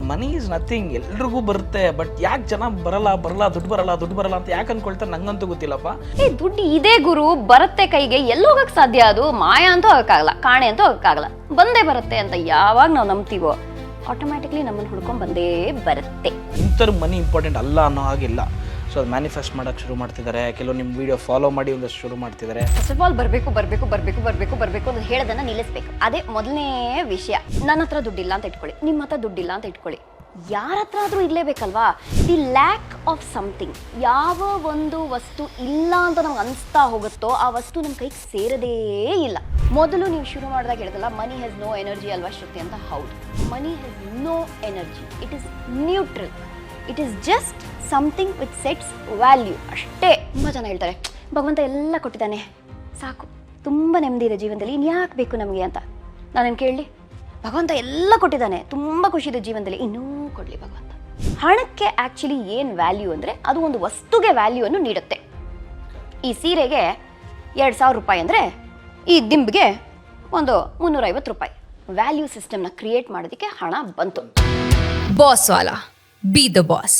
Money is nothing, ಎಲ್ರಿಗೂ ಬರುತ್ತೆ. But ಯಾಕೆ ಜನ ಬರಲ್ಲ ದುಡ್ಡು ಬರಲ್ಲ ಅಂತ ಯಾಕೆ ಅನ್ಕೊಳ್ತಾರೆ ನಂಗಂತೂ ಗೊತ್ತಿಲ್ಲಪ್ಪ. ದುಡ್ಡು ಇದೆ ಗುರು, ಬರುತ್ತೆ ಕೈಗೆ, ಎಲ್ಲೋಗಕ್ಕೆ ಸಾಧ್ಯ? ಅದು ಮಾಯ ಅಂತೂ ಹೋಗಕ್ಕಾಗಲ್ಲ, ಕಾಣೆ ಅಂತೂ ಹೋಗಕ್ಕಾಗಲ್ಲ. ಬಂದೇ ಬರುತ್ತೆ ಅಂತ ಯಾವಾಗ ನಾವು ನಂಬ್ತೀವೋ ಆಟೋಮ್ಯಾಟಿಕ್ಲಿ ನಮ್ಮನ್ನು ಹುಡ್ಕೊಂಡ್ ಬಂದೇ ಬರುತ್ತೆ. ಇಂಥವ್ರು ಮನಿ ಇಂಪಾರ್ಟೆಂಟ್ ಅಲ್ಲ ಅನ್ನೋ ಹಾಗಿಲ್ಲ. ಸೊ ಅದು ಮ್ಯಾನಿಫೆಸ್ಟ್ ಮಾಡೋಕ್ಕೆ ಶುರು ಮಾಡ್ತಿದ್ದಾರೆ, ಕೆಲವು ನಿಮ್ಮ ವಿಡಿಯೋ ಫಾಲೋ ಮಾಡಿ ಒಂದಷ್ಟು ಶುರು ಮಾಡ್ತಿದ್ದಾರೆ. ಫಸ್ಟ್ ಆಫ್ ಆಲ್ ಬರಬೇಕು ಅಂತ ಹೇಳೋದನ್ನ ನಿಲ್ಲಿಸ್ಬೇಕು. ಅದೇ ಮೊದಲನೇ ವಿಷಯ. ನನ್ನ ಹತ್ರ ದುಡ್ಡಿಲ್ಲ ಅಂತ ಇಟ್ಕೊಳ್ಳಿ, ನಿಮ್ಮ ಹತ್ರ ದುಡ್ಡಿಲ್ಲ ಅಂತ ಇಟ್ಕೊಳ್ಳಿ, ಯಾರ ಹತ್ರ ಆದ್ರೂ ಇರಲೇಬೇಕಲ್ವಾ? ದಿ ಲ್ಯಾಕ್ ಆಫ್ ಸಮಥಿಂಗ್, ಯಾವ ಒಂದು ವಸ್ತು ಇಲ್ಲ ಅಂತ ನಮ್ಗೆ ಅನಿಸ್ತಾ ಹೋಗುತ್ತೋ ಆ ವಸ್ತು ನಮ್ಮ ಕೈಗೆ ಸೇರದೇ ಇಲ್ಲ. ಮೊದಲು ನೀವು ಶುರು ಮಾಡಿದಾಗ ಹೇಳಿದಲ್ಲ, ಮನಿ ಹ್ಯಾಸ್ ನೋ ಎನರ್ಜಿ ಅಲ್ವಾ ಶ್ರುತಿ ಅಂತ. ಹೌದು, money has no energy, it is neutral, it is just something with sets value ಅಷ್ಟೇ. ತುಂಬ ಜನ ಹೇಳ್ತಾರೆ ಭಗವಂತ ಎಲ್ಲ ಕೊಟ್ಟಿದ್ದಾನೆ, ಸಾಕು, ತುಂಬ ನೆಮ್ಮದಿ ಇದೆ ಜೀವನದಲ್ಲಿ, ಇನ್ಯಾಕೆ ಬೇಕು ನಮಗೆ ಅಂತ. ನಾನೇನು ಕೇಳಲಿ? ಭಗವಂತ ಎಲ್ಲ ಕೊಟ್ಟಿದ್ದಾನೆ, ತುಂಬ ಖುಷಿ ಇದೆ ಜೀವನದಲ್ಲಿ, ಇನ್ನೂ ಕೊಡಲಿ ಭಗವಂತ. ಹಣಕ್ಕೆ ಆ್ಯಕ್ಚುಲಿ ಏನು ವ್ಯಾಲ್ಯೂ ಅಂದರೆ ಅದು ಒಂದು ವಸ್ತುಗೆ ವ್ಯಾಲ್ಯೂವನ್ನು ನೀಡುತ್ತೆ. ಈ ಸೀರೆಗೆ 2,000 ರೂಪಾಯಿ ಅಂದರೆ ಈ ದಿಂಬಿಗೆ ಒಂದು 350 ರೂಪಾಯಿ. ವ್ಯಾಲ್ಯೂ ಸಿಸ್ಟಮ್ನ ಕ್ರಿಯೇಟ್ ಮಾಡೋದಕ್ಕೆ ಹಣ ಬಂತು. Boss Vala, B the boss.